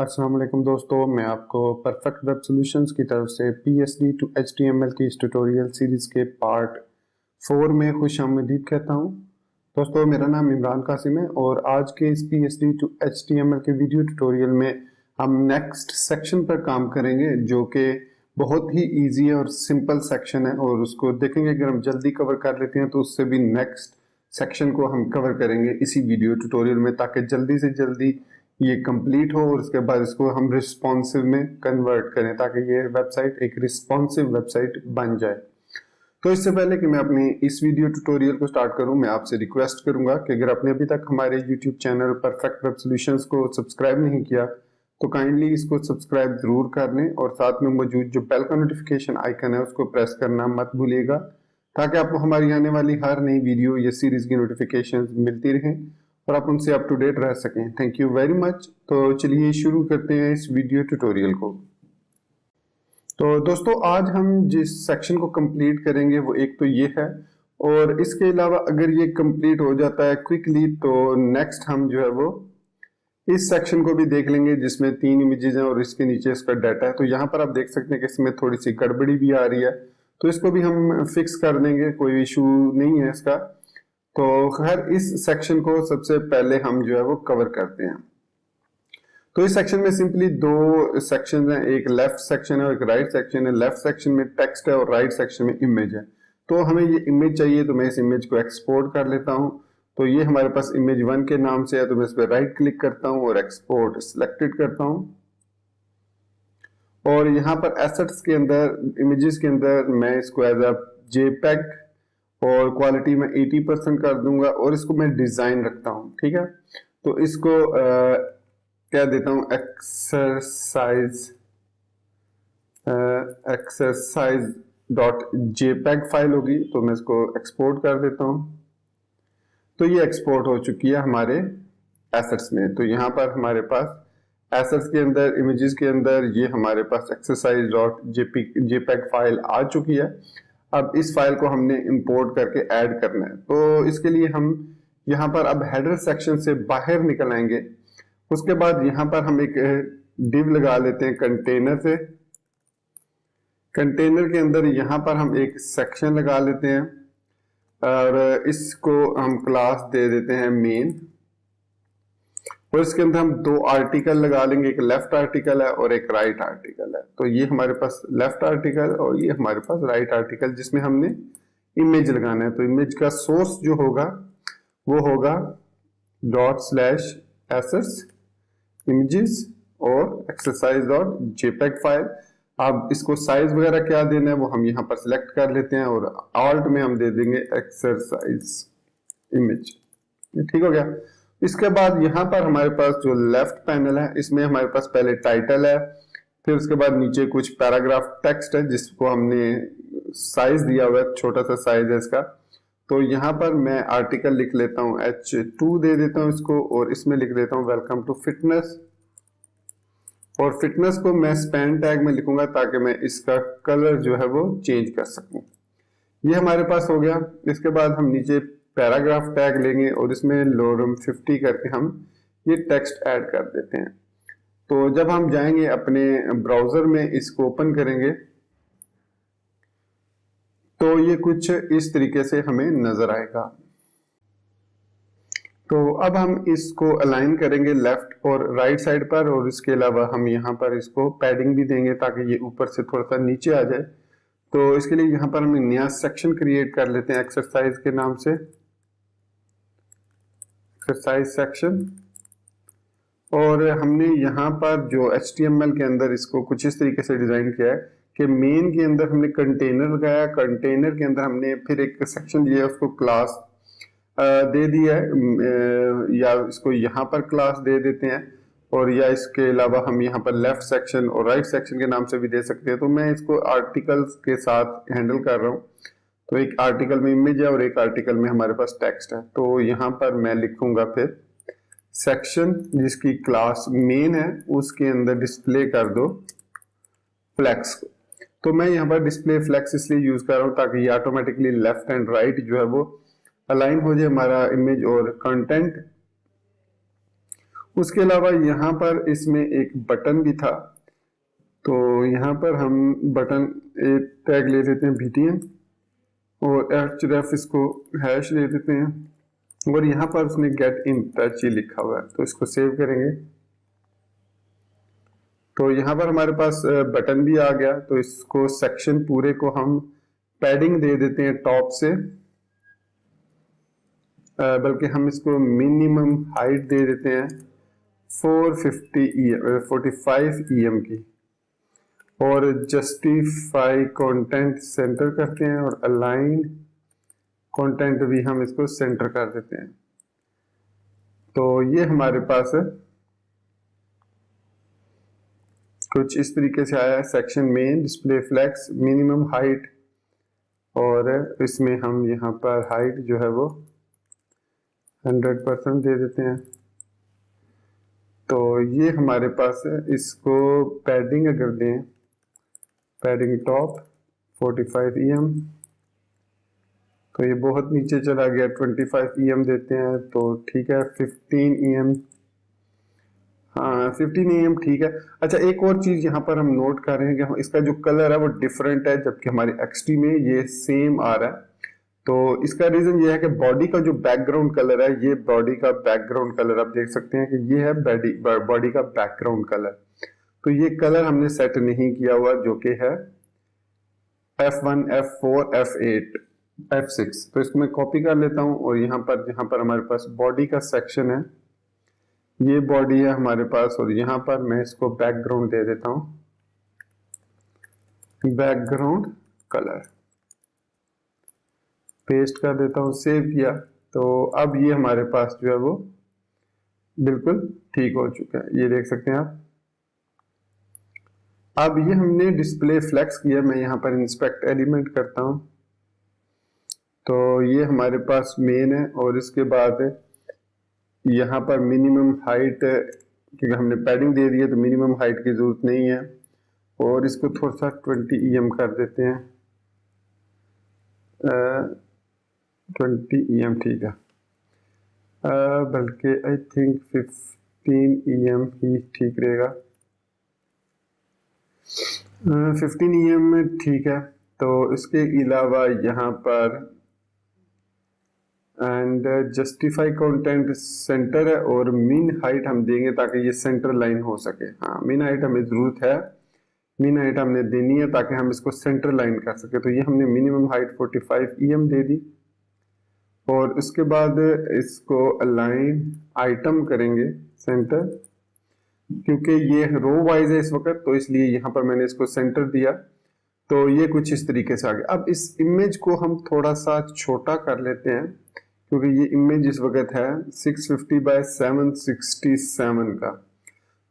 अस्सलाम वालेकुम दोस्तों, मैं आपको परफेक्ट वेब सॉल्यूशंस की तरफ से PSD टू HTML की इस ट्यूटोरियल सीरीज़ के पार्ट 4 में खुशामदीद कहता हूं। दोस्तों, मेरा नाम इमरान कासिम है और आज के इस PSD टू HTML के वीडियो ट्यूटोरियल में हम नेक्स्ट सेक्शन पर काम करेंगे, जो कि बहुत ही ईजी और सिंपल सेक्शन है और उसको देखेंगे। अगर हम जल्दी कवर कर लेते हैं तो उससे भी नेक्स्ट सेक्शन को हम कवर करेंगे इसी वीडियो ट्यूटोरियल में, ताकि जल्दी से जल्दी ये कंप्लीट हो और उसके बाद इसको हम रिस्पॉन्सिव में कन्वर्ट करें, ताकि ये वेबसाइट एक रिस्पॉन्सिव वेबसाइट बन जाए। तो इससे पहले कि मैं अपनी इस वीडियो ट्यूटोरियल को स्टार्ट करूं, मैं आपसे रिक्वेस्ट करूंगा कि अगर आपने अभी तक हमारे YouTube channel perfect web solutions को सब्सक्राइब नहीं किया तो काइंडली इसको सब्सक्राइब जरूर कर लें और साथ में मौजूद जो बेल का नोटिफिकेशन आइकन है उसको प्रेस करना मत भूलिएगा, ताकि आपको हमारी आने वाली हर नई वीडियो या सीरीज की नोटिफिकेशन मिलती रहें और आप उनसे अप टू डेट रह सकें। Thank you very much. तो चलिए शुरू करते हैं इस वीडियो ट्यूटोरियल को। तो दोस्तों, आज हम जिस सेक्शन को कंप्लीट करेंगे वो एक तो ये है, और इसके अलावा अगर ये कंप्लीट हो जाता है क्विकली तो नेक्स्ट हम जो है वो इस सेक्शन को भी देख लेंगे, जिसमें 3 इमेजेस हैं और इसके नीचे इसका डाटा है। तो यहाँ पर आप देख सकते हैं कि इसमें थोड़ी सी गड़बड़ी भी आ रही है, तो इसको भी हम फिक्स कर देंगे, कोई इशू नहीं है इसका। तो खैर, इस सेक्शन को सबसे पहले हम जो है वो कवर करते हैं। तो इस सेक्शन में सिंपली 2 सेक्शन हैं, एक लेफ्ट सेक्शन है और एक राइट सेक्शन है। लेफ्ट सेक्शन में टेक्स्ट है और राइट सेक्शन में इमेज है। तो हमें ये इमेज चाहिए, तो मैं इस इमेज को एक्सपोर्ट कर लेता हूं। तो ये हमारे पास इमेज 1 के नाम से है, तो मैं इस पर राइट क्लिक करता हूं और एक्सपोर्ट सिलेक्टेड करता हूं। और यहाँ पर एसेट्स के अंदर, इमेजेस के अंदर मैं इसको एज अ JPEG और क्वालिटी में 80% कर दूंगा और इसको मैं डिजाइन रखता हूं। ठीक है, तो इसको क्या देता हूं, exercise.jpeg फाइल होगी, तो मैं इसको एक्सपोर्ट कर देता हूं। तो ये एक्सपोर्ट हो चुकी है हमारे एसेट्स में। तो यहाँ पर हमारे पास एसेट्स के अंदर, इमेजेस के अंदर ये हमारे पास exercise.jpeg फाइल आ चुकी है। अब इस फाइल को हमने इंपोर्ट करके ऐड करना है। तो इसके लिए हम यहाँ पर अब हेडर सेक्शन से बाहर निकल आएंगे। उसके बाद यहाँ पर हम एक डिव लगा लेते हैं कंटेनर से। कंटेनर के अंदर यहाँ पर हम एक सेक्शन लगा लेते हैं और इसको हम क्लास दे देते हैं मेन, और इसके अंदर हम 2 आर्टिकल लगा लेंगे, एक लेफ्ट आर्टिकल है और एक राइट आर्टिकल है। तो ये हमारे पास लेफ्ट आर्टिकल और ये हमारे पास राइट आर्टिकल, जिसमें हमने इमेज लगाना है। तो इमेज का सोर्स जो होगा वो होगा ./assets images और exercise.jpeg फाइल। अब इसको साइज वगैरह क्या देना है वो हम यहाँ पर सिलेक्ट कर लेते हैं और ऑल्ट में हम दे देंगे एक्सरसाइज इमेज। ठीक हो गया। इसके बाद यहाँ पर हमारे पास जो लेफ्ट पैनल है, इसमें हमारे पास पहले टाइटल है, फिर उसके बाद नीचे कुछ पैराग्राफ टेक्स्ट है जिसको हमने साइज दिया हुआ है, छोटा सा साइज है इसका। तो यहाँ पर मैं आर्टिकल लिख लेता हूँ, H2 दे देता हूँ इसको, और इसमें लिख देता हूँ वेलकम टू फिटनेस। और फिटनेस को मैं स्पैन टैग में लिखूंगा ताकि मैं इसका कलर जो है वो चेंज कर सकूं। ये हमारे पास हो गया। इसके बाद हम नीचे पैराग्राफ टैग लेंगे और इसमें लोरम 50 करके हम ये टेक्स्ट ऐड कर देते हैं। तो जब हम जाएंगे अपने ब्राउजर में, इसको ओपन करेंगे तो ये कुछ इस तरीके से हमें नजर आएगा। तो अब हम इसको अलाइन करेंगे लेफ्ट और राइट साइड पर, और इसके अलावा हम यहाँ पर इसको पैडिंग भी देंगे ताकि ये ऊपर से थोड़ा सा नीचे आ जाए। तो इसके लिए यहाँ पर हम नया सेक्शन क्रिएट कर लेते हैं एक्सरसाइज के नाम से, एक्सरसाइज सेक्शन। और हमने यहाँ पर जो HTML के अंदर इसको कुछ इस तरीके से डिजाइन किया है कि मेन के अंदर हमने कंटेनर लगाया, कंटेनर के अंदर हमने फिर एक सेक्शन लिया, उसको क्लास दे दिया है, या इसको यहाँ पर क्लास दे देते हैं, और या इसके अलावा हम यहाँ पर लेफ्ट सेक्शन और राइट सेक्शन के नाम से भी दे सकते हैं। तो मैं इसको आर्टिकल्स के साथ हैंडल कर रहा हूँ। तो एक आर्टिकल में इमेज है और एक आर्टिकल में हमारे पास टेक्स्ट है। तो यहाँ पर मैं लिखूंगा फिर सेक्शन जिसकी क्लास मेन है, उसके अंदर डिस्प्ले कर दो फ्लेक्स को। तो मैं यहाँ पर डिस्प्ले फ्लेक्स इसलिए यूज कर रहा हूँ ताकि ये ऑटोमेटिकली लेफ्ट एंड राइट जो है वो अलाइन हो जाए हमारा इमेज और कंटेंट। उसके अलावा यहाँ पर इसमें एक बटन भी था, तो यहाँ पर हम बटन एक टैग ले लेते हैं BTN और href इसको हैश ले देते हैं और यहाँ पर उसने गेट इन टच लिखा हुआ है, तो इसको सेव करेंगे। तो यहाँ पर हमारे पास बटन भी आ गया, तो इसको सेक्शन पूरे को हम पैडिंग दे देते हैं टॉप से, बल्कि हम इसको मिनिमम हाइट दे देते हैं 45 EM की, और जस्टिफाई कंटेंट सेंटर करते हैं और अलाइन कंटेंट भी हम इसको सेंटर कर देते हैं। तो ये हमारे पास कुछ इस तरीके से आया है section main display flex minimum height, और इसमें हम यहाँ पर हाइट जो है वो 100% दे देते हैं। तो ये हमारे पास है, इसको पैडिंग अगर दें, पैडिंग टॉप 45 EM, तो ये बहुत नीचे चला गया, 25 EM देते हैं तो ठीक है। 15 EM, हाँ 15 EM ठीक है। अच्छा, एक और चीज यहाँ पर हम नोट कर रहे हैं कि इसका जो कलर है वो डिफरेंट है, जबकि हमारी XT में ये सेम आ रहा है। तो इसका रीजन ये है कि बॉडी का जो बैकग्राउंड कलर है, ये बॉडी का बैकग्राउंड कलर आप देख सकते हैं कि ये है बॉडी का बैकग्राउंड कलर। तो ये कलर हमने सेट नहीं किया हुआ, जो कि है F1, F4, F8, F6। तो इसको मैं कॉपी कर लेता हूं और यहाँ पर हमारे पास बॉडी का सेक्शन है, ये बॉडी है हमारे पास, और यहाँ पर मैं इसको बैकग्राउंड दे देता हूं, बैकग्राउंड कलर पेस्ट कर देता हूं, सेव किया। तो अब ये हमारे पास जो है वो बिल्कुल ठीक हो चुका है, ये देख सकते हैं आप। अब ये हमने डिस्प्ले फ्लेक्स किया, मैं यहाँ पर इंस्पेक्ट एलिमेंट करता हूं, तो ये हमारे पास मेन है, और इसके बाद यहाँ पर मिनिमम हाइट, क्योंकि हमने पैडिंग दे दी है तो मिनिमम हाइट की जरूरत नहीं है, और इसको थोड़ा सा 20 EM कर देते हैं, 20 EM ठीक है, बल्कि आई थिंक 15 EM ही ठीक रहेगा, 15 EM में ठीक है। तो इसके अलावा यहाँ पर एंड जस्टिफाई कंटेंट सेंटर है, और मिन हाइट हम देंगे ताकि ये सेंटर लाइन हो सके। हाँ, मिन हाइट हमें जरूरत है, मिन हाइट हमने देनी है ताकि हम इसको सेंटर लाइन कर सके। तो ये हमने मिनिमम हाइट 45 EM दे दी, और उसके बाद इसको अलाइन आइटम करेंगे सेंटर, क्योंकि ये रो वाइज है इस वक्त, तो इसलिए यहाँ पर मैंने इसको सेंटर दिया। तो ये कुछ इस तरीके से आ गया। अब इस इमेज को हम थोड़ा सा छोटा कर लेते हैं, क्योंकि ये इमेज इस वक्त है 650 बाय 767 का,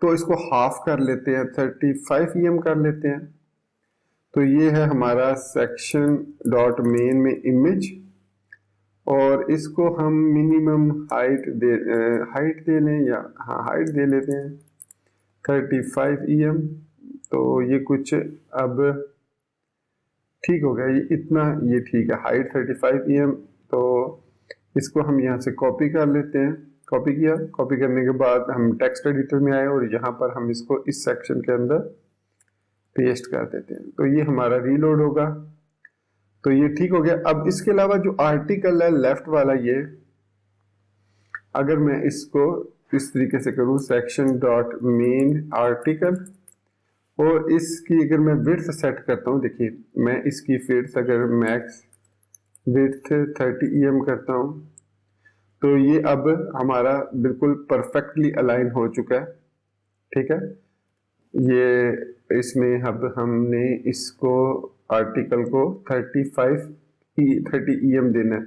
तो इसको हाफ कर लेते हैं, 35 EM कर लेते हैं। तो ये है हमारा सेक्शन डॉट मेन में इमेज, और इसको हम मिनिमम हाइट दे लें, या हाँ हाइट दे लेते हैं 35 EM। तो ये कुछ अब ठीक हो गया, ये इतना, ये ठीक है, हाइट 35 EM। तो इसको हम यहाँ से कॉपी कर लेते हैं, कॉपी किया, कॉपी करने के बाद हम टेक्स्ट एडिटर में आए और यहाँ पर हम इसको इस सेक्शन के अंदर पेस्ट कर देते हैं। तो ये हमारा रीलोड होगा, तो ये ठीक हो गया। अब इसके अलावा जो आर्टिकल है लेफ्ट वाला, ये अगर मैं इसको इस तरीके से करूँ, सेक्शन डॉट मेन आर्टिकल, और इसकी अगर मैं विड्थ सेट करता हूँ, देखिए मैं इसकी विड्थ अगर मैक्स विड्थ 30 EM करता हूँ, तो ये अब हमारा बिल्कुल परफेक्टली अलाइन हो चुका है, ठीक है। ये इसमें अब हमने इसको आर्टिकल को 30 EM देना है।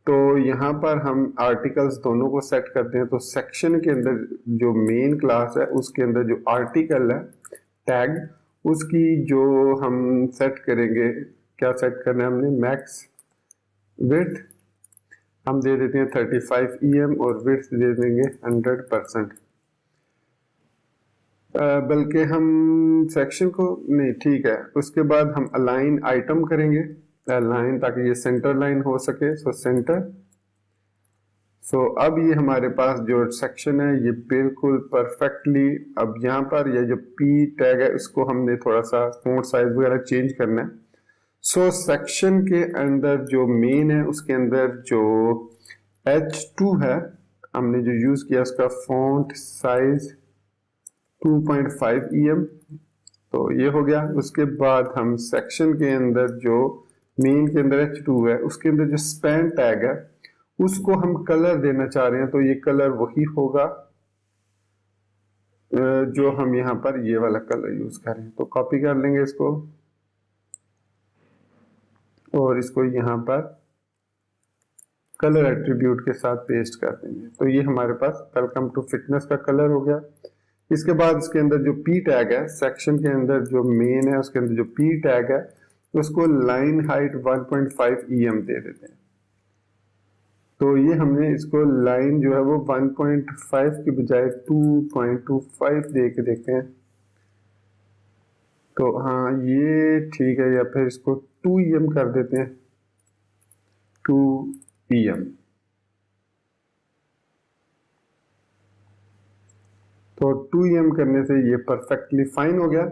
तो यहाँ पर हम आर्टिकल्स दोनों को सेट करते हैं। तो सेक्शन के अंदर जो मेन क्लास है उसके अंदर जो आर्टिकल है टैग, उसकी जो हम सेट करेंगे, क्या सेट करना है हमने, मैक्स विड्थ हम दे देते हैं 35 EM और विड्थ दे देंगे 100%। बल्कि हम सेक्शन को नहीं, ठीक है, उसके बाद हम अलाइन आइटम करेंगे, अलाइन, ताकि ये सेंटर लाइन हो सके। सो सो अब ये हमारे पास जो सेक्शन है ये बिल्कुल परफेक्टली, अब यहाँ पर ये जो पी टैग है इसको हमने थोड़ा सा फॉन्ट साइज वगैरह चेंज करना है। सो सेक्शन के अंदर जो मेन है उसके अंदर जो H2 है हमने जो यूज किया उसका फॉन्ट साइज 2.5 EM, तो ये हो गया। उसके बाद हम सेक्शन के अंदर जो मेन के अंदर H2 है उसके अंदर जो स्पैन टैग है उसको हम कलर देना चाह रहे हैं, तो ये कलर वही होगा जो हम यहाँ पर ये वाला कलर यूज करें। तो कॉपी कर लेंगे इसको और इसको यहाँ पर कलर एट्रीब्यूट के साथ पेस्ट कर देंगे। तो ये हमारे पास वेलकम टू फिटनेस का कलर हो गया। इसके बाद इसके अंदर जो पी टैग है सेक्शन के अंदर जो मेन है उसके अंदर जो पी टैग है उसको लाइन हाइट 1.5 EM दे देते हैं। तो ये हमने इसको लाइन जो है वो 1.5 की बजाय 2.25 दे के देखते हैं। तो हाँ ये ठीक है, या फिर इसको 2 EM कर देते हैं, 2 EM। तो 2 EM करने से ये परफेक्टली फाइन हो गया।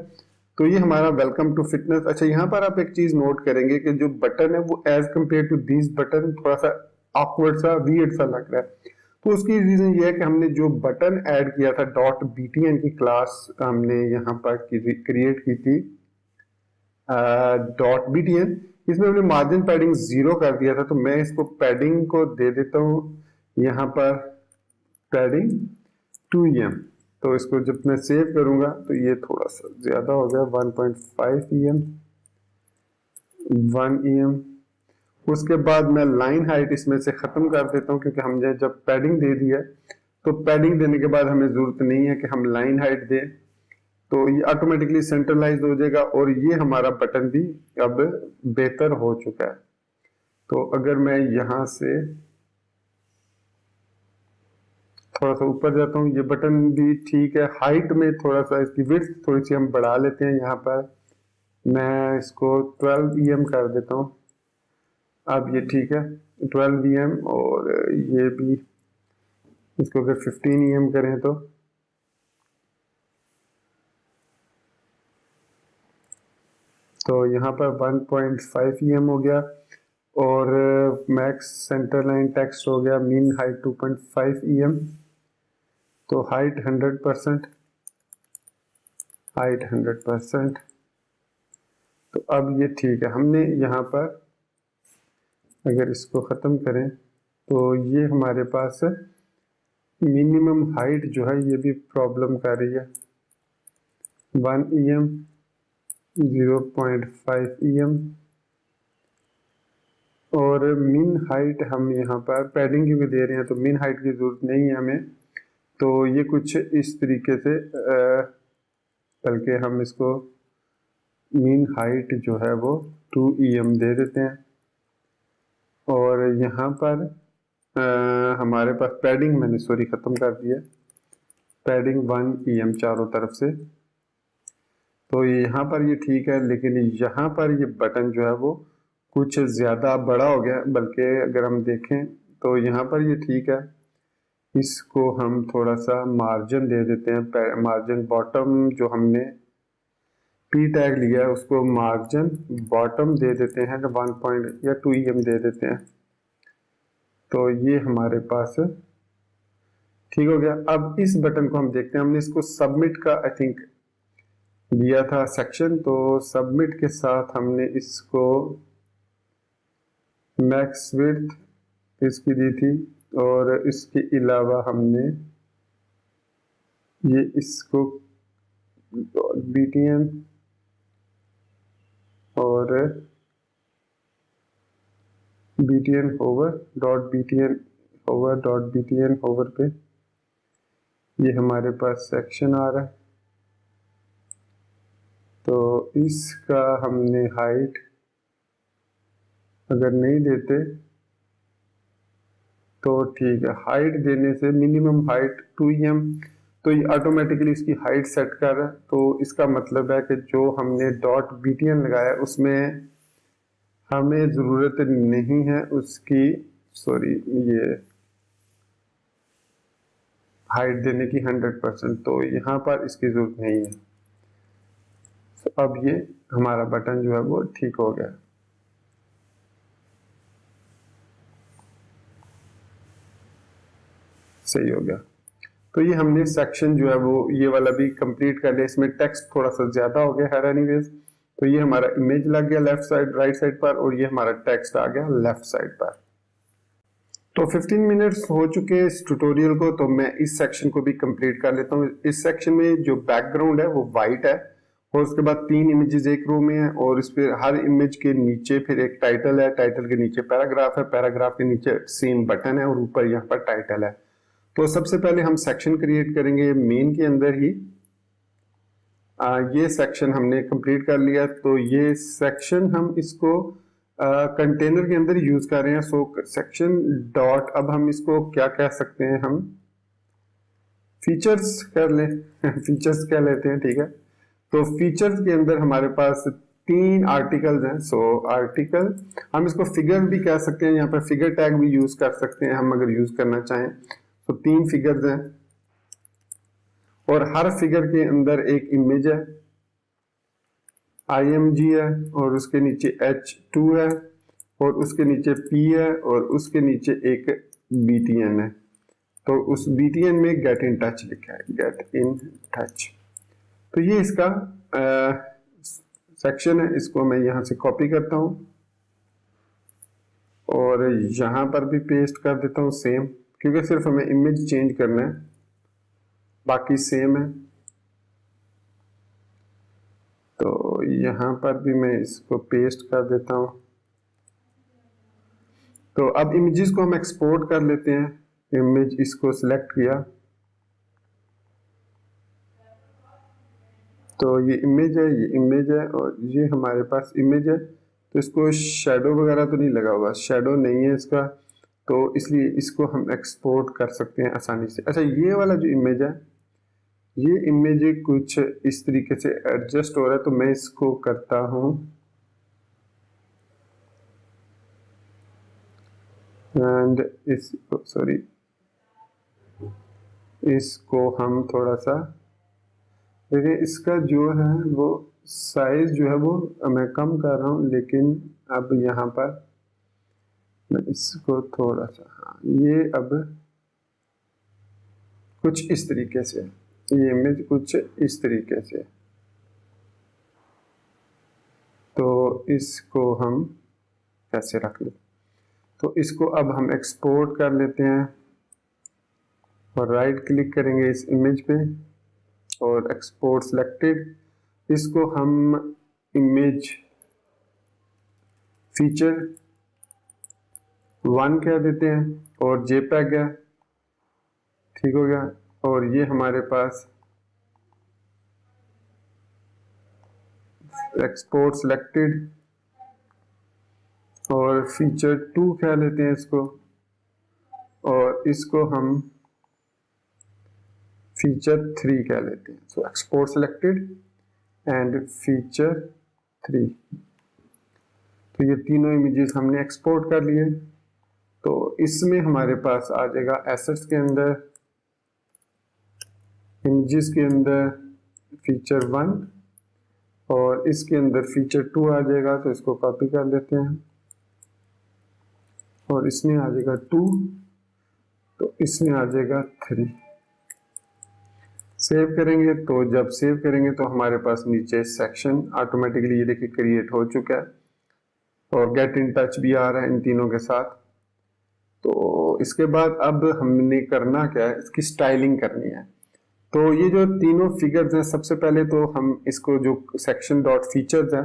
तो ये हमारा वेलकम टू फिटनेस। अच्छा यहाँ पर आप एक चीज नोट करेंगे कि जो बटन है वो as compare to this button थोड़ा सा ऑकवर्ड सा वियर्ड सा लग रहा है। तो उसकी रीजन ये है कि हमने जो बटन ऐड किया था .btn की क्लास हमने यहाँ पर क्रिएट की थी .btn, इसमें हमने मार्जिन पैडिंग 0 कर दिया था। तो मैं इसको पैडिंग को दे देता हूँ यहाँ पर पैडिंग 2 EM। तो इसको जब मैं सेव करूंगा तो ये थोड़ा सा ज्यादा हो गया 1.5 EM 1 EM। उसके बाद मैं लाइन हाइट इसमें से खत्म कर देता हूँ क्योंकि हमने जब पैडिंग दे दी है तो पैडिंग देने के बाद हमें जरूरत नहीं है कि हम लाइन हाइट दें, तो ये ऑटोमेटिकली सेंट्रलाइज हो जाएगा और ये हमारा बटन भी अब बेहतर हो चुका है। तो अगर मैं यहाँ से थोड़ा सा ऊपर जाता हूँ, ये बटन भी ठीक है। हाइट में थोड़ा सा इसकी विड्थ थोड़ी सी हम बढ़ा लेते हैं। यहाँ पर मैं इसको 12 EM कर देता हूँ। अब ये ठीक है 12 EM, और ये भी इसको अगर 15 EM करें तो यहाँ पर 1.5 EM हो गया। और मैक्स सेंटर लाइन टेक्स्ट हो गया मीन हाइट 2.5 EM। तो हाइट 100%, हाइट 100%। तो अब ये ठीक है। हमने यहाँ पर अगर इसको ख़त्म करें तो ये हमारे पास मिनिमम हाइट जो है ये भी प्रॉब्लम कर रही है 1 EM 0.5 EM। और मिन हाइट हम यहाँ पर पैडिंग की भी दे रहे हैं तो मिन हाइट की ज़रूरत नहीं है हमें। तो ये कुछ इस तरीके से बल्कि हम इसको मीन हाइट जो है वो 2 EM दे देते हैं। और यहाँ पर हमारे पास पैडिंग मैंने सॉरी ख़त्म कर दिया, पैडिंग 1 EM चारों तरफ से। तो यहाँ पर ये ठीक है, लेकिन यहाँ पर ये बटन जो है वो कुछ ज़्यादा बड़ा हो गया। बल्कि अगर हम देखें तो यहाँ पर ये ठीक है, इसको हम थोड़ा सा मार्जिन दे देते हैं। मार्जिन बॉटम जो हमने पी टैग लिया है उसको मार्जिन बॉटम दे देते हैं 1 पॉइंट या 2 EM दे देते हैं। तो ये हमारे पास ठीक हो गया। अब इस बटन को हम देखते हैं। हमने इसको सबमिट का आई थिंक दिया था सेक्शन, तो सबमिट के साथ हमने इसको मैक्स विड्थ इसकी दी थी और इसके अलावा हमने ये इसको BTN और BTN होवर पे ये हमारे पास सेक्शन आ रहा है। तो इसका हमने हाइट अगर नहीं देते तो ठीक है, हाइट देने से मिनिमम हाइट 2 EM, तो ये ऑटोमेटिकली इसकी हाइट सेट कर रहा है। तो इसका मतलब है कि जो हमने .btn लगाया उसमें हमें ज़रूरत नहीं है उसकी, सॉरी ये हाइट देने की 100%, तो यहाँ पर इसकी जरूरत नहीं है। तो अब ये हमारा बटन जो है वो ठीक हो गया। सही हो गया। तो ये हमने सेक्शन जो है वो ये वाला भी कंप्लीट कर लिया। इसमें टेक्स्ट थोड़ा सा ज्यादा हो गया है एनीवेज। तो ये हमारा इमेज लग गया लेफ्ट साइड राइट साइड पर, और ये हमारा टेक्स्ट आ गया लेफ्ट साइड पर। तो 15 मिनट्स हो चुके हैं इस ट्यूटोरियल को, तो मैं इस सेक्शन को भी कंप्लीट कर लेता हूँ। इस सेक्शन में जो बैकग्राउंड है वो वाइट है, और उसके बाद 3 इमेजेस एक रो में है, और इस पे हर इमेज के नीचे फिर एक टाइटल है, टाइटल के नीचे पैराग्राफ है, पैराग्राफ के नीचे सेम बटन है, और ऊपर यहाँ पर टाइटल है। तो सबसे पहले हम सेक्शन क्रिएट करेंगे मेन के अंदर ही। ये सेक्शन हमने कंप्लीट कर लिया। तो ये सेक्शन हम इसको कंटेनर के अंदर यूज कर रहे हैं। सो सेक्शन डॉट, अब हम इसको क्या कह सकते हैं, हम फीचर्स कर ले फीचर्स कह लेते हैं, ठीक है। तो फीचर्स के अंदर हमारे पास 3 आर्टिकल्स हैं। सो आर्टिकल, हम इसको फिगर भी कह सकते हैं, यहाँ पर फिगर टैग भी यूज कर सकते हैं हम अगर यूज करना चाहें। तो 3 फिगर्स हैं, और हर फिगर के अंदर एक इमेज है, img है, और उसके नीचे h2 है, और उसके नीचे p है, और उसके नीचे एक btn है। तो उस btn में गेट इन टच लिखा है, गेट इन टच। तो ये इसका सेक्शन है। इसको मैं यहां से कॉपी करता हूं और यहां पर भी पेस्ट कर देता हूं सेम, क्योंकि सिर्फ हमें इमेज चेंज करना है, बाकी सेम है। तो यहां पर भी मैं इसको पेस्ट कर देता हूं। तो अब इमेजेस को हम एक्सपोर्ट कर लेते हैं। इमेज इसको सिलेक्ट किया, तो ये इमेज है, ये इमेज है, और ये हमारे पास इमेज है। तो इसको शेडो वगैरह तो नहीं लगा हुआ, शेडो नहीं है इसका, तो इसलिए इसको हम एक्सपोर्ट कर सकते हैं आसानी से। अच्छा, ये वाला जो इमेज है, ये इमेज कुछ इस तरीके से एडजस्ट हो रहा है, तो मैं इसको करता हूं एंड इसको हम थोड़ा सा देखिए, इसका जो है वो साइज जो है वो मैं कम कर रहा हूं, लेकिन अब यहाँ पर मैं इसको थोड़ा सा, हाँ, ये अब कुछ इस तरीके से, ये इमेज कुछ इस तरीके से। तो इसको हम कैसे रख लें, तो इसको अब हम एक्सपोर्ट कर लेते हैं, और राइट क्लिक करेंगे इस इमेज पे, और एक्सपोर्ट सिलेक्टेड। इसको हम इमेज फीचर 1 कह देते हैं, और जेपैग है, ठीक हो गया। और ये हमारे पास एक्सपोर्ट सिलेक्टेड, और फीचर 2 कह लेते हैं इसको, और इसको हम फीचर 3 कह लेते हैं। So export selected and feature 3। तो ये तीनों इमेजेस हमने एक्सपोर्ट कर लिए। तो इसमें हमारे पास आ जाएगा एसेट्स के अंदर, इमेजेस के अंदर फीचर 1, और इसके अंदर फीचर 2 आ जाएगा। तो इसको कॉपी कर लेते हैं, और इसमें आ जाएगा 2, तो इसमें आ जाएगा 3। सेव करेंगे, तो जब सेव करेंगे तो हमारे पास नीचे सेक्शन ऑटोमेटिकली ये देखिए क्रिएट हो चुका है, और गेट इन टच भी आ रहा है इन तीनों के साथ। तो इसके बाद अब हमने करना क्या है, इसकी स्टाइलिंग करनी है। तो ये जो तीनों फिगर्स हैं, सबसे पहले तो हम इसको जो सेक्शन डॉट फीचर्स है,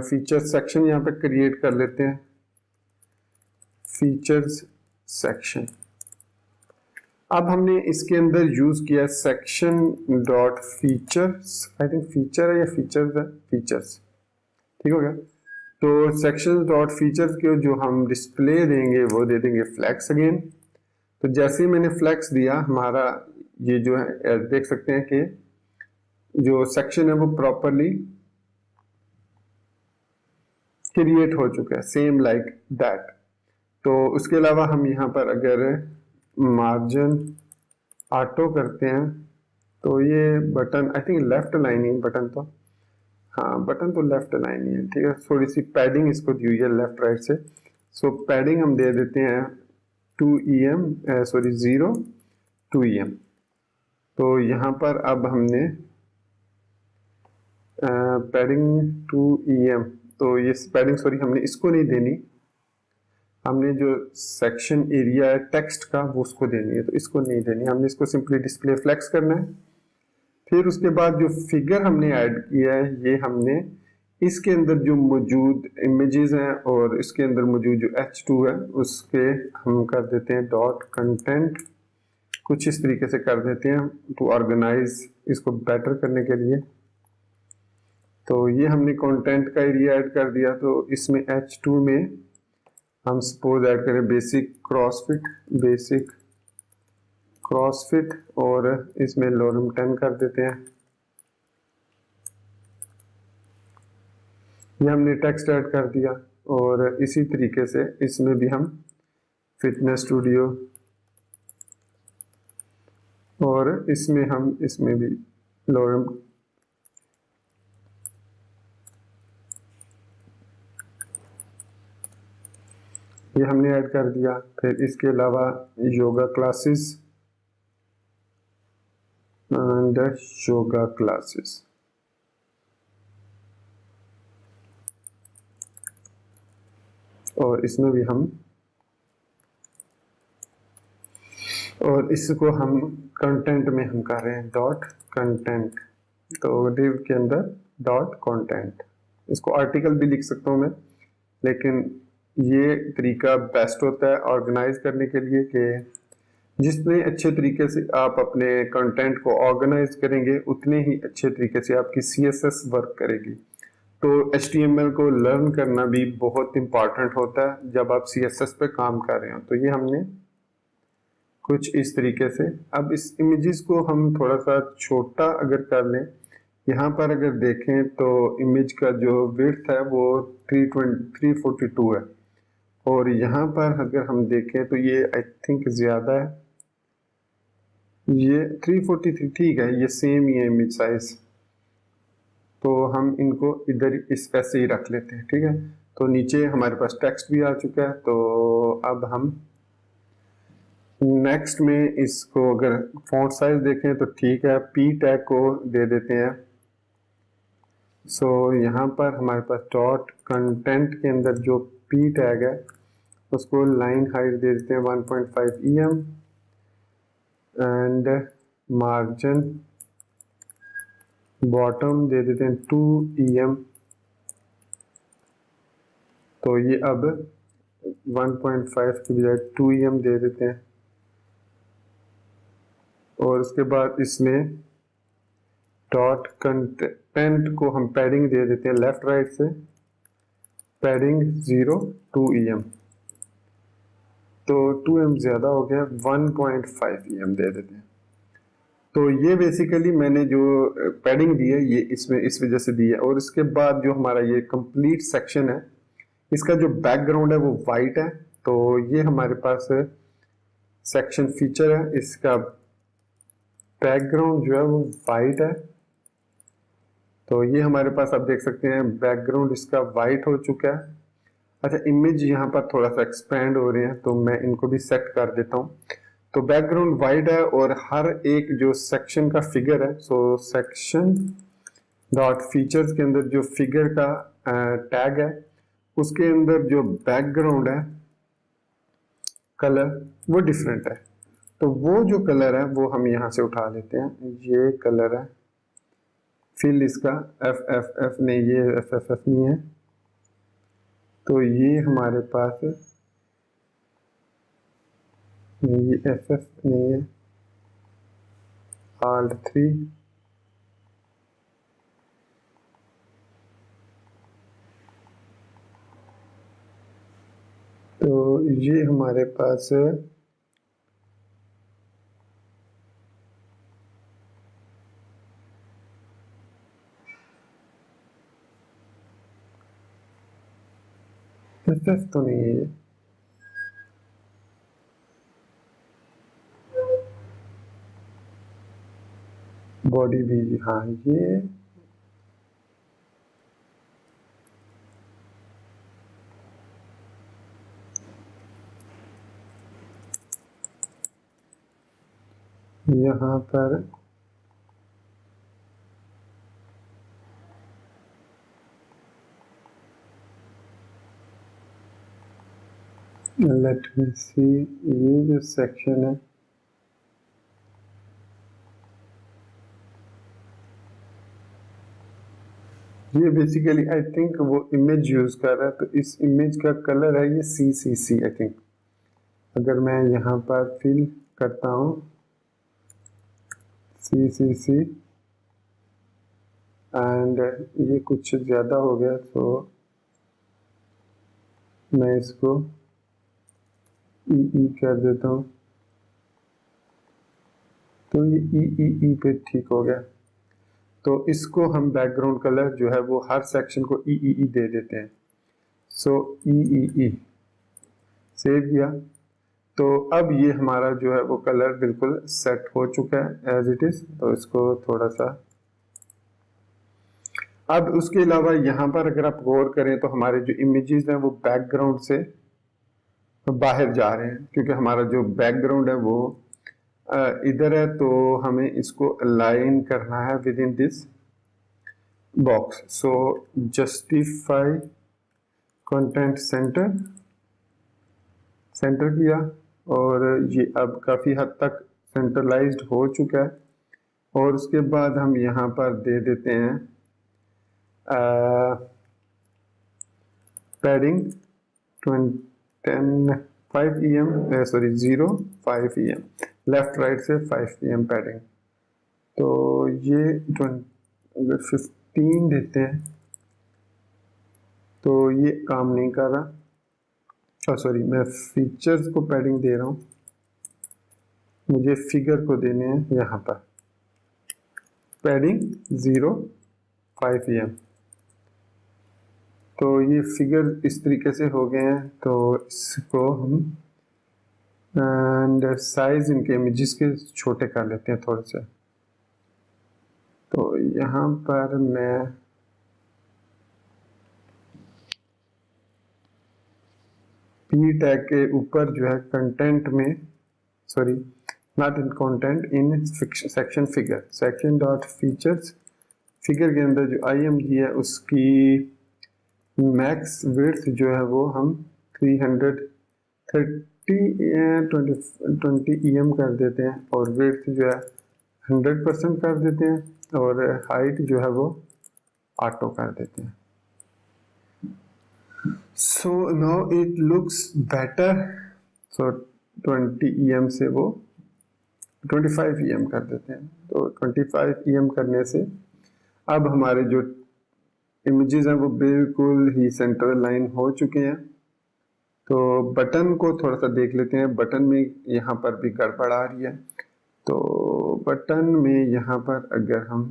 फीचर्स सेक्शन यहाँ पे क्रिएट कर लेते हैं, फीचर्स सेक्शन। अब हमने इसके अंदर यूज किया section dot features, I think feature है या फीचर्स है, फीचर्स, ठीक हो गया। तो सेक्शन डॉट फीचर्स के जो हम डिस्प्ले देंगे वो दे देंगे फ्लैक्स अगेन। तो जैसे ही मैंने फ्लैक्स दिया, हमारा ये जो है देख सकते हैं कि जो सेक्शन है वो प्रॉपरली क्रिएट हो चुका है, सेम लाइक दैट। तो उसके अलावा हम यहाँ पर अगर मार्जिन ऑटो करते हैं तो ये button I think left line he button तो, हाँ बटन तो लेफ्ट लाइन ही है, ठीक है। थोड़ी सी पैडिंग इसको दी हुई है लेफ्ट राइट से, सो पैडिंग हम दे देते हैं 2 EM, सॉरी 0 2 EM। तो यहाँ पर अब हमने पैडिंग 2 EM, तो ये पैडिंग सॉरी हमने इसको नहीं देनी, हमने जो सेक्शन एरिया है टेक्स्ट का वो उसको देनी है, तो इसको नहीं देनी, हमने इसको सिंपली डिस्प्ले फ्लेक्स करना है। फिर उसके बाद जो फिगर हमने ऐड किया है ये हमने इसके अंदर जो मौजूद इमेजेस हैं और इसके अंदर मौजूद जो H2 है उसके हम कर देते हैं डॉट कंटेंट, कुछ इस तरीके से कर देते हैं टू ऑर्गेनाइज इसको बेटर करने के लिए। तो ये हमने कंटेंट का एरिया ऐड कर दिया, तो इसमें H2 में हम सपोज ऐड करें बेसिक क्रॉसफिट और इसमें लोरम 10 कर देते हैं। ये हमने टेक्स्ट ऐड कर दिया और इसी तरीके से इसमें भी हम फिटनेस स्टूडियो और इसमें भी लोरम ये हमने ऐड कर दिया। फिर इसके अलावा yoga classes and yoga classes, और इसमें भी हम और इसको हम कंटेंट में हम कर रहे हैं डॉट कंटेंट, तो डिव के अंदर डॉट कंटेंट, इसको आर्टिकल भी लिख सकता हूँ मैं, लेकिन ये तरीका बेस्ट होता है ऑर्गेनाइज करने के लिए कि जितने अच्छे तरीके से आप अपने कंटेंट को ऑर्गेनाइज करेंगे उतने ही अच्छे तरीके से आपकी CSS वर्क करेगी। तो HTML को लर्न करना भी बहुत इंपॉर्टेंट होता है जब आप CSS पे काम कर रहे हो। तो ये हमने कुछ इस तरीके से, अब इस इमेजेस को हम थोड़ा सा छोटा अगर कर लें, यहाँ पर अगर देखें तो इमेज का जो विड्थ है वो 342 है, और यहाँ पर अगर हम देखें तो ये आई थिंक ज़्यादा है, ये 343 ठीक है, ये सेम ही है इमेज साइज, तो हम इनको इधर इस ऐसे ही रख लेते हैं, ठीक है। तो नीचे हमारे पास टेक्स्ट भी आ चुका है, तो अब हम नेक्स्ट में इसको अगर फॉन्ट साइज देखें तो ठीक है, P टैग को दे देते हैं। सो यहाँ पर हमारे पास डॉट कंटेंट के अंदर जो P टैग है उसको लाइन हाइट दे देते हैं 1.5 EM एंड मार्जिन बॉटम दे देते हैं 2 EM। तो ये अब 1.5 की बजाय 2 EM दे देते हैं, और उसके बाद इसमें डॉट कंटेंट को हम पैडिंग दे देते हैं लेफ्ट राइट से, पैडिंग 2 EM, तो 2 EM ज़्यादा हो गया, 1.5 EM दे देते हैं। तो ये बेसिकली मैंने जो पैडिंग दी है ये इसमें इस वजह से दी है। और इसके बाद जो हमारा ये कंप्लीट सेक्शन है इसका जो बैकग्राउंड है वो वाइट है, तो ये हमारे पास सेक्शन फीचर है, इसका बैकग्राउंड जो है वो वाइट है। तो ये हमारे पास आप देख सकते हैं बैकग्राउंड इसका वाइट हो चुका है। अच्छा, इमेज यहाँ पर थोड़ा सा एक्सपेंड हो रहे हैं तो मैं इनको भी सेट कर देता हूँ। तो बैकग्राउंड वाइट है और हर एक जो सेक्शन का फिगर है, सो सेक्शन डॉट फीचर्स के अंदर जो फिगर का टैग है उसके अंदर जो बैकग्राउंड है कलर वो डिफरेंट है, तो वो जो कलर है वो हम यहाँ से उठा लेते हैं। ये कलर है फिल इसका FFF नहीं, ये FFF नहीं है, तो ये हमारे पास ये FF नहीं है, Alt3, तो ये हमारे पास FF तो नहीं है ये, बॉडी भी, हाँ ये यहाँ पर लेट मी सी, ये जो सेक्शन है ये बेसिकली आई थिंक वो इमेज यूज कर रहा है, तो इस इमेज का कलर है ये CCC आई थिंक। अगर मैं यहाँ पर फिल करता हूँ CCC एंड ये कुछ ज़्यादा हो गया, तो मैं इसको EE कर देता हूँ, तो ये EE पे ठीक हो गया। तो इसको हम बैकग्राउंड कलर जो है वो हर सेक्शन को EE दे देते हैं। सो EE सेव किया, तो अब ये हमारा जो है वो कलर बिल्कुल सेट हो चुका है एज इट इज। तो इसको थोड़ा सा, अब उसके अलावा यहाँ पर अगर आप गौर करें तो हमारे जो इमेजेस हैं वो बैकग्राउंड से बाहर जा रहे हैं, क्योंकि हमारा जो बैकग्राउंड है वो इधर है, तो हमें इसको अलाइन करना है with in this box. So justify content centre, centre किया, और ये अब काफ़ी हद तक सेंट्रलाइज्ड हो चुका है। और उसके बाद हम यहाँ पर दे देते हैं padding 5 EM, sorry 0.5 EM, left right से 5 EM पैडिंग। तो ये अगर 15 देते हैं तो ये काम नहीं कर रहा। सॉरी, मैं फीचर्स को पैडिंग दे रहा हूँ, मुझे फिगर को देने हैं यहाँ पर पैडिंग 0.5 EM। तो ये फिगर इस तरीके से हो गए हैं। तो इसको हम एंड साइज इनके इमेजेस के छोटे कर लेते हैं थोड़े से। तो यहाँ पर मैं P टैग के ऊपर जो है कंटेंट में, sorry not in content, in section figure, section dot features, figure के अंदर जो IMG है उसकी मैक्स विड्थ जो है वो हम 20 EM कर देते हैं, और विड्थ जो है 100% कर देते हैं, और हाइट जो है वो ऑटो कर देते हैं। So now it looks better. So 20 EM से वो 25 EM कर देते हैं। तो 25 EM करने से अब हमारे जो इमेजेस हैं वो बिल्कुल ही सेंटर लाइन हो चुके हैं। तो बटन को थोड़ा सा देख लेते हैं, बटन में यहाँ पर भी गड़बड़ आ रही है। तो बटन में यहाँ पर अगर हम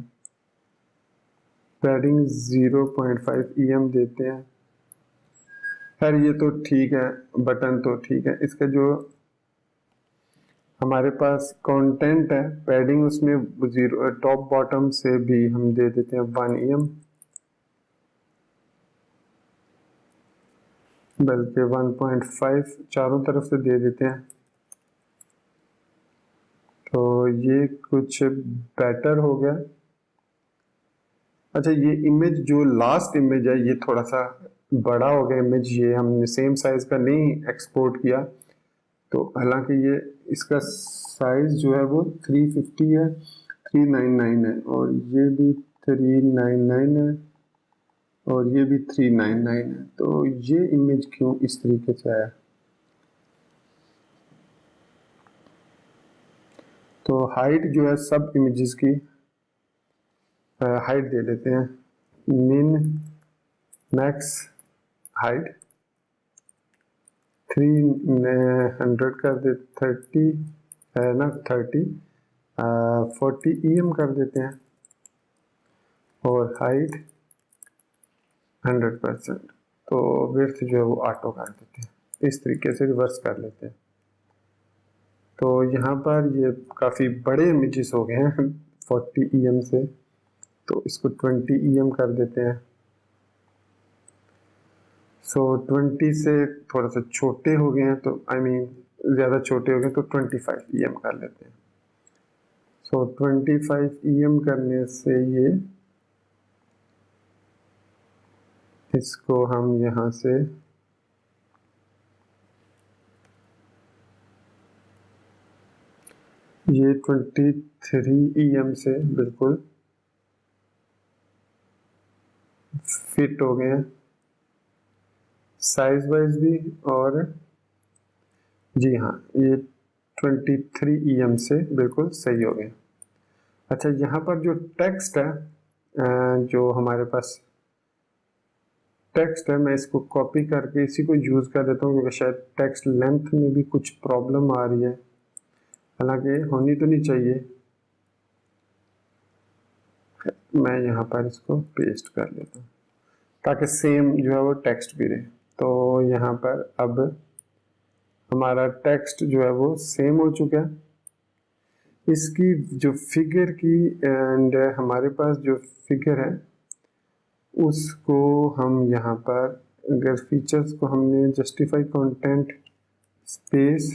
पैडिंग 0.5 EM देते हैं, खैर ये तो ठीक है, बटन तो ठीक है। इसका जो हमारे पास कंटेंट है पैडिंग, उसमें 0 टॉप बॉटम से भी हम दे देते हैं 1 EM, बल्कि 1.5 चारों तरफ से दे देते हैं। तो ये कुछ बेटर हो गया। अच्छा, ये इमेज जो लास्ट इमेज है ये थोड़ा सा बड़ा हो गया इमेज, ये हमने सेम साइज का नहीं एक्सपोर्ट किया। तो हालांकि ये इसका साइज जो है वो 350 है, 399 है, और ये भी 399 है, और ये भी 399 है। तो ये इमेज क्यों इस तरीके से आया? तो हाइट जो है सब इमेजेस की हाइट दे देते हैं, मिन मैक्स हाइट 300 कर दे, 30 है ना, 40 EM कर देते हैं, और हाइट 100%। तो विड्थ जो है वो ऑटो कर देते हैं, इस तरीके से रिवर्स कर लेते हैं। तो यहाँ पर ये काफ़ी बड़े इमेजेस हो गए हैं, 40 EM से, तो इसको 20 EM कर देते हैं। सो 20 से थोड़ा सा छोटे हो गए हैं, तो ज़्यादा छोटे हो गए तो 25 EM कर लेते हैं। सो 25 EM करने से ये इसको हम यहाँ से ये 23 EM से बिल्कुल फिट हो गए हैं साइज वाइज भी, और जी हाँ ये 23 EM से बिल्कुल सही हो गए। अच्छा, यहाँ पर जो टेक्स्ट है, जो हमारे पास टेक्स्ट है, मैं इसको कॉपी करके इसी को यूज़ कर देता हूँ, क्योंकि शायद टेक्स्ट लेंथ में भी कुछ प्रॉब्लम आ रही है, हालांकि होनी तो नहीं चाहिए। मैं यहाँ पर इसको पेस्ट कर लेता हूँ ताकि सेम जो है वो टेक्स्ट भी रहे। तो यहाँ पर अब हमारा टेक्स्ट जो है वो सेम हो चुका है। इसकी जो फिगर की एंड हमारे पास जो फिगर है उसको हम यहाँ पर अगर फीचर्स को हमने जस्टिफाई कंटेंट स्पेस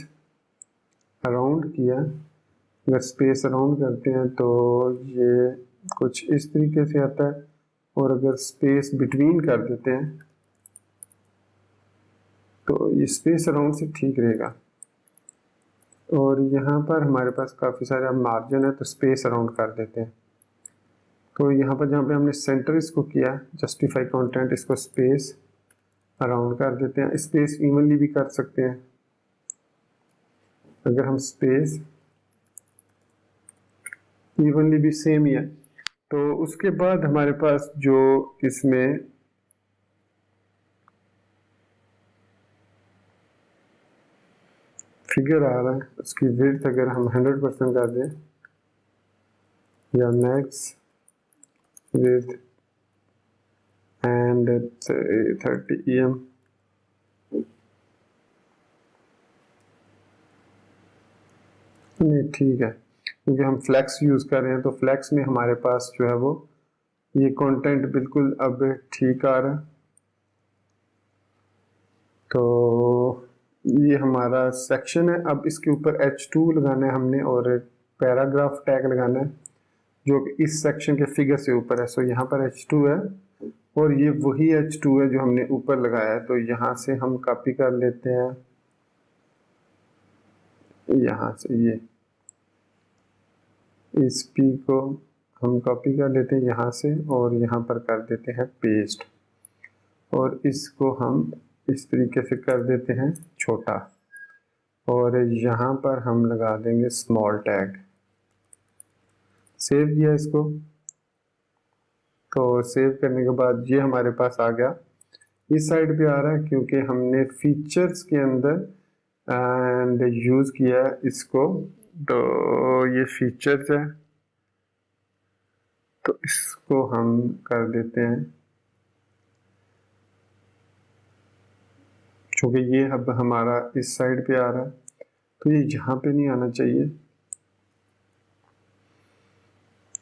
अराउंड किया, अगर स्पेस अराउंड करते हैं तो ये कुछ इस तरीके से आता है, और अगर स्पेस बिटवीन कर देते हैं तो ये स्पेस अराउंड से ठीक रहेगा। और यहाँ पर हमारे पास काफ़ी सारे मार्जिन है, तो स्पेस अराउंड कर देते हैं। तो यहाँ पर जहाँ पे हमने सेंटर इसको किया जस्टिफाई कंटेंट, इसको स्पेस अराउंड कर देते हैं। स्पेस इवनली भी कर सकते हैं, अगर हम स्पेस इवनली भी सेम ही है। तो उसके बाद हमारे पास जो इसमें फिगर आ रहा है उसकी विड्थ अगर हम 100% कर दें, या मैक्स विड्थ एंड 30 EM, नहीं ठीक है, क्योंकि हम फ्लैक्स यूज़ कर रहे हैं, तो फ्लैक्स में हमारे पास जो है वो ये कंटेंट बिल्कुल अब ठीक आ रहा है। तो ये हमारा सेक्शन है। अब इसके ऊपर H2 लगाना है हमने, और पैराग्राफ टैग लगाना है जो कि इस सेक्शन के फिगर से ऊपर है। सो यहाँ पर H2 है, और ये वही H2 है जो हमने ऊपर लगाया है। तो यहाँ से हम कॉपी कर लेते हैं, यहाँ से ये इस P को हम कॉपी कर लेते हैं यहाँ से, और यहाँ पर कर देते हैं पेस्ट, और इसको हम इस तरीके से कर देते हैं छोटा, और यहाँ पर हम लगा देंगे स्मॉल टैग। सेव किया इसको, तो सेव करने के बाद ये हमारे पास आ गया। इस साइड पे आ रहा है क्योंकि हमने फीचर्स के अंदर एंड यूज़ किया इसको, तो ये फीचर्स है, तो इसको हम कर देते हैं, क्योंकि ये अब हमारा इस साइड पे आ रहा है, तो ये यहाँ पे नहीं आना चाहिए।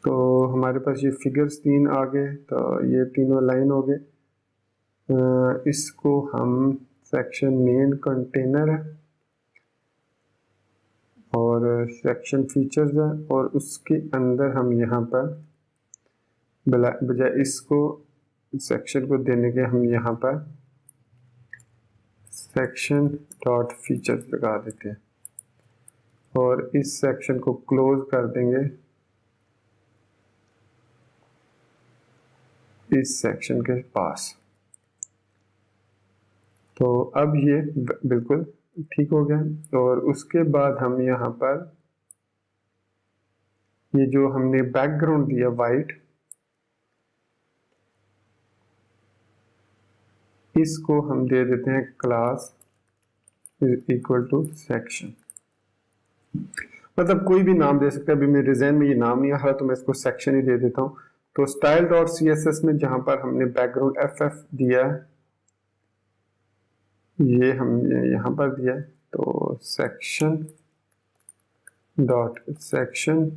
तो हमारे पास ये फिगर्स 3 आ गए, तो ये तीनों लाइन हो गए। इसको हम सेक्शन मेन कंटेनर है और सेक्शन फीचर्स है, और उसके अंदर हम यहाँ पर बजाय इसको सेक्शन को देने के हम यहाँ पर सेक्शन डॉट फीचर्स लगा देते हैं, और इस सेक्शन को क्लोज कर देंगे इस सेक्शन के पास। तो अब ये बिल्कुल ठीक हो गया। और उसके बाद हम यहाँ पर ये जो हमने बैकग्राउंड दिया वाइट, इसको हम दे देते हैं class is equal to section, मतलब कोई भी नाम दे सकते हैं। अभी मेरे ज़हन में ये नाम नहीं आ रहा, तो मैं इसको सेक्शन ही दे देता हूँ। तो स्टाइल डॉट CSS में जहाँ पर हमने बैकग्राउंड FF दिया है, ये हमने यहाँ पर दिया है, तो सेक्शन डॉट सेक्शन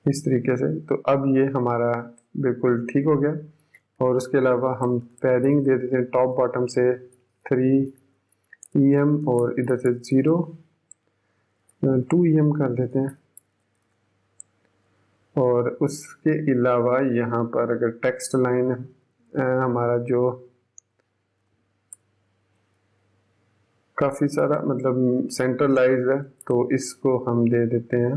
इस तरीके से। तो अब ये हमारा बिल्कुल ठीक हो गया। और उसके अलावा हम पैडिंग दे देते हैं टॉप बॉटम से 3 EM और इधर से 2 EM कर देते हैं। और उसके अलावा यहाँ पर अगर टेक्स्ट लाइन हमारा जो काफ़ी सारा मतलब सेंट्रलाइज है, तो इसको हम दे देते हैं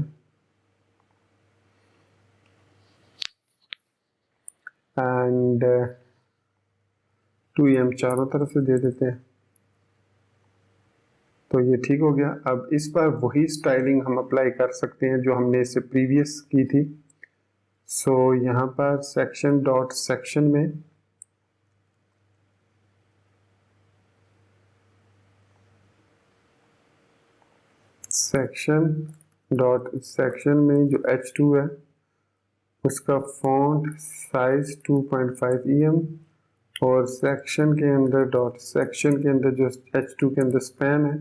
एंड 2 EM चारों तरफ से दे देते हैं। तो ये ठीक हो गया। अब इस पर वही स्टाइलिंग हम अप्लाई कर सकते हैं जो हमने इससे प्रीवियस की थी। सो यहाँ पर सेक्शन डॉट सेक्शन में जो H2 है उसका फॉन्ट साइज 2.5 EM और सेक्शन के अंदर जो H2 के अंदर स्पैन है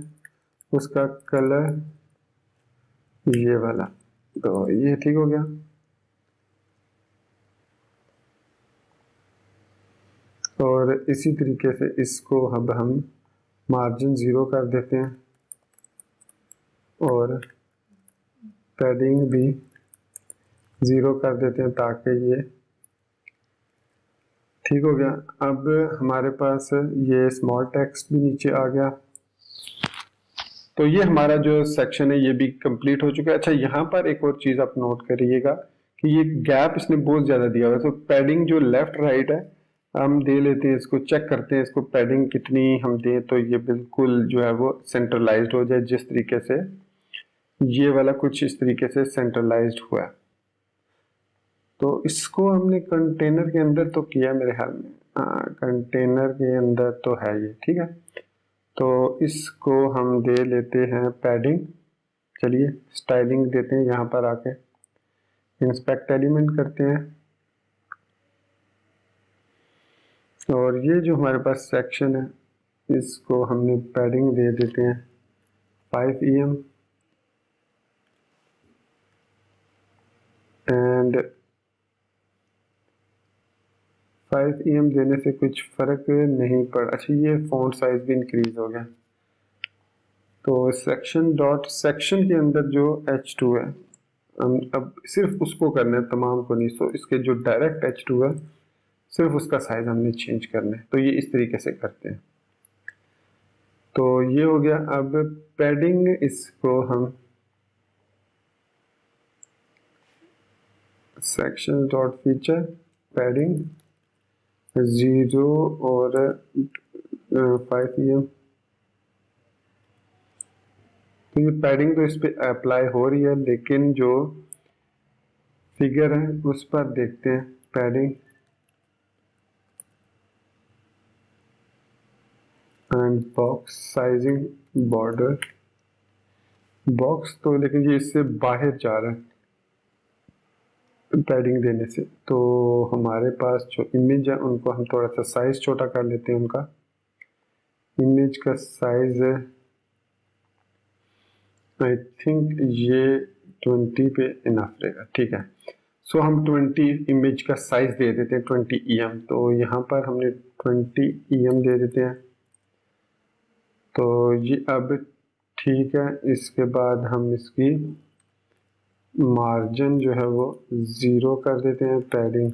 उसका कलर ये वाला। तो ये ठीक हो गया। और इसी तरीके से इसको अब हम मार्जिन 0 कर देते हैं और पैडिंग भी 0 कर देते हैं ताकि ये ठीक हो गया। अब हमारे पास ये स्मॉल टेक्स्ट भी नीचे आ गया। तो ये हमारा जो सेक्शन है ये भी कंप्लीट हो चुका है। अच्छा, यहाँ पर एक और चीज़ आप नोट करिएगा कि ये गैप इसने बहुत ज़्यादा दिया हुआ है। तो पैडिंग जो लेफ्ट राइट है हम दे लेते हैं, इसको चेक करते हैं इसको पैडिंग कितनी हम दें तो ये बिल्कुल जो है वो सेंट्रलाइज्ड हो जाए। जिस तरीके से ये वाला कुछ इस तरीके से सेंट्रलाइज्ड हुआ है। तो इसको हमने कंटेनर के अंदर तो किया मेरे ख्याल में, हाँ कंटेनर के अंदर तो है ये, ठीक है। तो इसको हम दे लेते हैं पैडिंग। चलिए स्टाइलिंग देते हैं, यहाँ पर आके इंस्पेक्ट एलिमेंट करते हैं और ये जो हमारे पास सेक्शन है इसको हमने पैडिंग दे देते हैं 5 EM एंड 5 EM देने से कुछ फर्क नहीं पड़ा। अच्छा, ये फॉन्ट साइज भी इंक्रीज हो गया। तो सेक्शन डॉट सेक्शन के अंदर जो H2 है हम अब सिर्फ उसको करना है, तमाम को नहीं। सो इसके जो डायरेक्ट H2 है सिर्फ उसका साइज हमने चेंज करना है। तो ये इस तरीके से करते हैं। तो ये हो गया। अब पैडिंग इसको हम सेक्शन डॉट फीचर पैडिंग 0 और 5 EM। तो ये पैडिंग तो इस पे अप्लाई हो रही है, लेकिन जो फिगर है उस पर देखते हैं padding and box sizing border box. तो लेकिन ये इससे बाहर जा रहा है पैडिंग देने से। तो हमारे पास जो इमेज है उनको हम थोड़ा सा साइज छोटा कर लेते हैं। उनका इमेज का साइज आई थिंक ये 20 पे इनफ रहेगा, ठीक है। सो हम 20 इमेज का साइज दे देते हैं 20 EM। तो यहाँ पर हमने 20 EM दे देते हैं। तो ये अब ठीक है। इसके बाद हम इसकी मार्जिन जो है वो 0 कर देते हैं, पैडिंग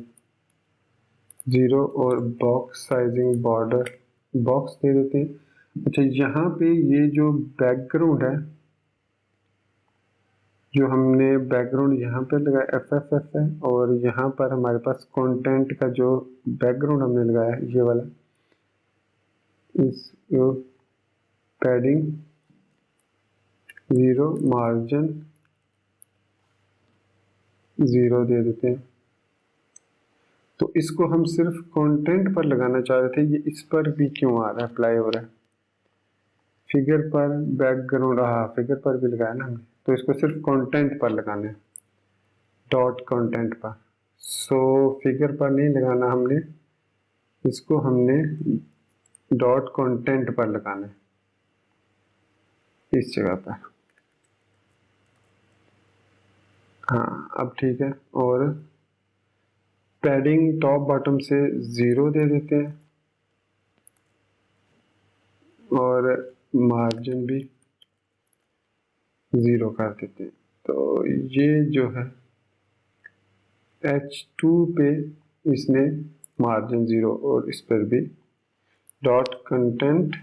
0 और बॉक्स साइजिंग बॉर्डर बॉक्स दे देते हैं। अच्छा, यहाँ पे ये जो बैकग्राउंड है जो हमने बैकग्राउंड यहाँ पे लगाया FFF है और यहाँ पर हमारे पास कंटेंट का जो बैकग्राउंड हमने लगाया है ये वाला, इस पैडिंग 0 मार्जिन 0 दे देते हैं। तो इसको हम सिर्फ कंटेंट पर लगाना चाह रहे थे, ये इस पर भी क्यों आ रहा है, अप्लाई हो रहा है। फिगर पर बैकग्राउंड, हाँ फिगर पर भी लगाया ना हमने, तो इसको सिर्फ कंटेंट पर लगाना है, डॉट कंटेंट पर। सो फिगर पर नहीं लगाना हमने, इसको हमने डॉट कंटेंट पर लगाना है इस जगह पर। हाँ अब ठीक है। और पैडिंग टॉप बॉटम से 0 दे देते हैं और मार्जिन भी 0 कर देते हैं। तो ये जो है H2 पे इसने मार्जिन 0 और इस पर भी dot content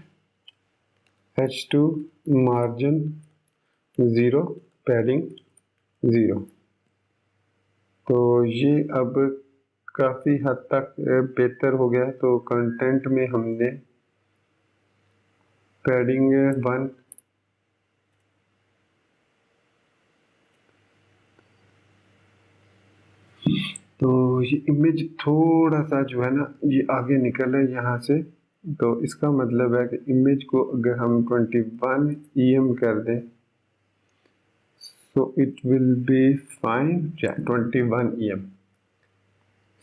H2 margin 0 padding 0। तो ये अब काफ़ी हद तक बेहतर हो गया। तो कंटेंट में हमने पैडिंग 1 तो ये इमेज थोड़ा सा जो है ना ये आगे निकल है यहाँ से। तो इसका मतलब है कि इमेज को अगर हम 21 EM कर दें so it will be fine। 21 EM,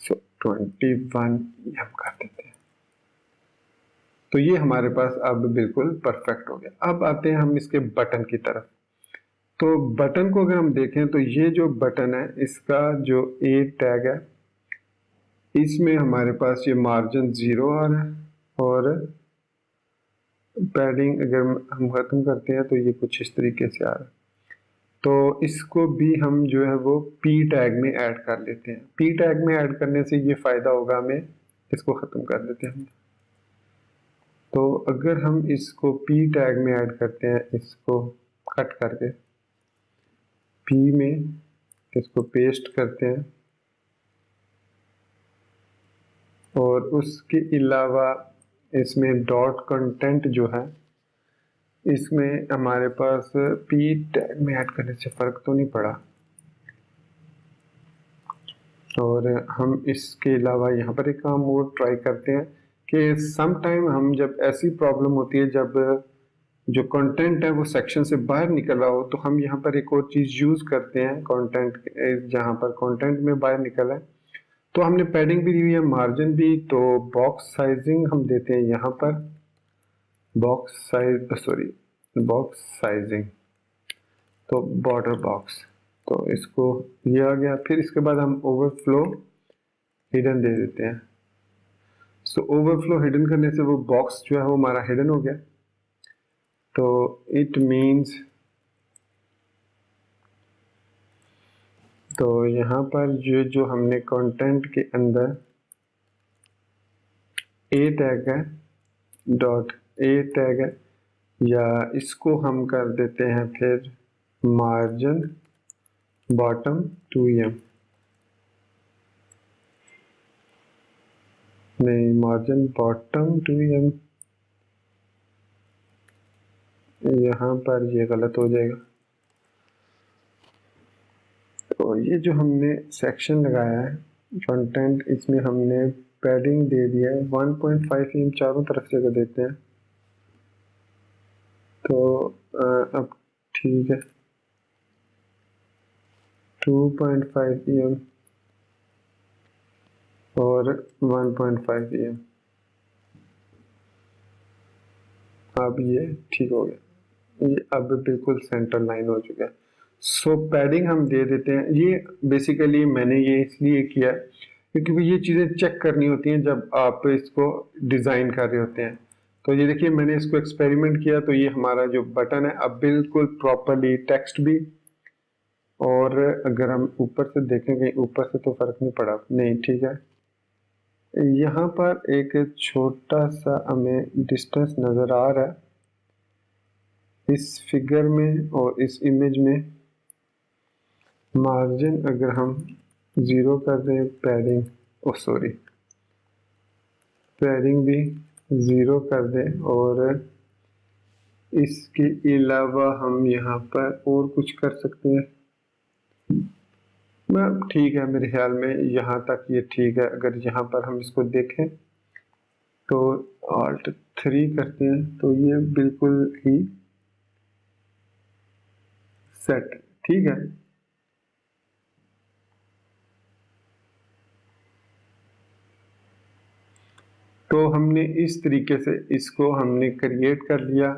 so 21 EM कर देते हैं। तो ये हमारे पास अब बिल्कुल परफेक्ट हो गया। अब आते हैं हम इसके बटन की तरफ। तो बटन को अगर हम देखें तो ये जो बटन है इसका जो ए टैग है इसमें हमारे पास ये मार्जिन 0 आ रहा है और पैडिंग अगर हम खत्म करते हैं तो ये कुछ इस तरीके से आ रहा है। तो इसको भी हम जो है वो पी टैग में ऐड कर लेते हैं। पी टैग में ऐड करने से ये फायदा होगा हमें, इसको खत्म कर देते हैं। तो अगर हम इसको पी टैग में ऐड करते हैं, इसको कट करके पी में इसको पेस्ट करते हैं और उसके अलावा इसमें डॉट कंटेंट जो है इसमें हमारे पास पी टैग में ऐड करने से फर्क तो नहीं पड़ा। और हम इसके अलावा यहाँ पर एक काम और ट्राई करते हैं कि सम टाइम हम जब ऐसी प्रॉब्लम होती है जब जो कंटेंट है वो सेक्शन से बाहर निकल रहा हो तो हम यहाँ पर एक और चीज़ यूज़ करते हैं। कंटेंट जहाँ पर कंटेंट में बाहर निकल है तो हमने पैडिंग भी दी हुई है, मार्जिन भी। तो बॉक्स साइजिंग हम देते हैं यहाँ पर, बॉक्स साइजिंग तो बॉर्डर बॉक्स। तो इसको ये आ गया। फिर इसके बाद हम ओवरफ्लो हिडन दे देते हैं। सो ओवरफ्लो हिडन करने से वो बॉक्स जो है वो हमारा हिडन हो गया। तो इट मीन्स तो यहाँ पर जो हमने कंटेंट के अंदर ए टैग है, डॉट ए टैग है, या इसको हम कर देते हैं फिर मार्जिन बॉटम 2em, नहीं मार्जिन बॉटम 2em, यहाँ पर ये गलत हो जाएगा। तो ये जो हमने सेक्शन लगाया है कंटेंट, इसमें हमने पैडिंग दे दिया है 1.5 em चारों तरफ से कर देते हैं। तो अब ठीक है 2.5 em और 1.5 em। अब ये ठीक हो गया, ये अब बिल्कुल सेंटर लाइन हो चुका है। सो पैडिंग हम दे देते हैं। ये बेसिकली मैंने ये इसलिए किया क्योंकि ये चीज़ें चेक करनी होती हैं जब आप इसको डिज़ाइन कर रहे होते हैं। तो ये देखिए मैंने इसको एक्सपेरिमेंट किया तो ये हमारा जो बटन है अब बिल्कुल प्रॉपरली टेक्स्ट भी। और अगर हम ऊपर से देखेंगे, ऊपर से तो फर्क नहीं पड़ा, नहीं ठीक है। यहाँ पर एक छोटा सा हमें डिस्टेंस नज़र आ रहा है इस फिगर में और इस इमेज में। मार्जिन अगर हम 0 कर दें, पैडिंग भी 0 कर दें और इसके अलावा हम यहाँ पर और कुछ कर सकते हैं। ठीक है, मेरे ख्याल में यहाँ तक ये ठीक है। अगर यहाँ पर हम इसको देखें तो Alt 3 करते हैं तो ये बिल्कुल ही सेट ठीक है। तो हमने इस तरीके से इसको हमने क्रिएट कर लिया।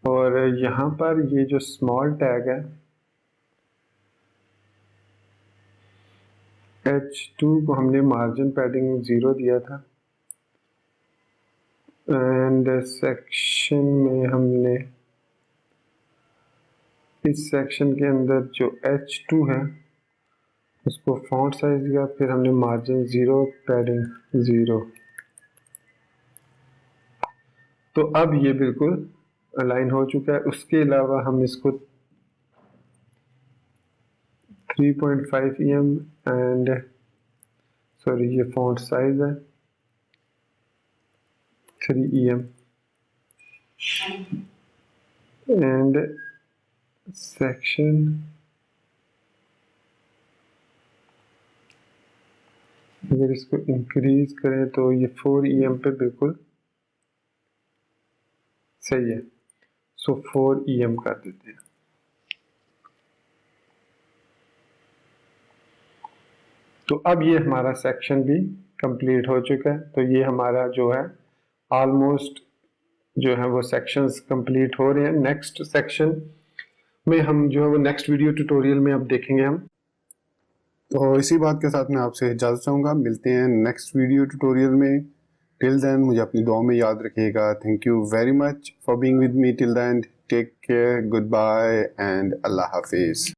और यहाँ पर ये जो स्मॉल टैग है H2 को हमने मार्जिन पैडिंग 0 दिया था एंड सेक्शन में हमने इस सेक्शन के अंदर जो H2 है उसको फॉन्ट साइज दिया, फिर हमने मार्जिन 0 पैडिंग 0। तो अब ये बिल्कुल अलाइन हो चुका है। उसके अलावा हम इसको 3.5 EM एंड सॉरी ये फॉन्ट साइज है 3 EM एंड सेक्शन अगर इसको इंक्रीज करें तो ये 4 EM पे बिल्कुल सही है। सो 4 EM कर देते हैं। तो अब ये हमारा सेक्शन भी कंप्लीट हो चुका है। तो ये हमारा जो है ऑलमोस्ट जो है वो सेक्शंस कंप्लीट हो रहे हैं। नेक्स्ट सेक्शन में हम जो है वो नेक्स्ट वीडियो ट्यूटोरियल में अब देखेंगे हम। तो इसी बात के साथ मैं आपसे इजाज़त चाहूँगा। मिलते हैं नेक्स्ट वीडियो ट्यूटोरियल में। टिल देन मुझे अपनी दुआ में याद रखिएगा। Thank you very much for being with me till then. Take care, good bye and अल्लाह हाफिज़।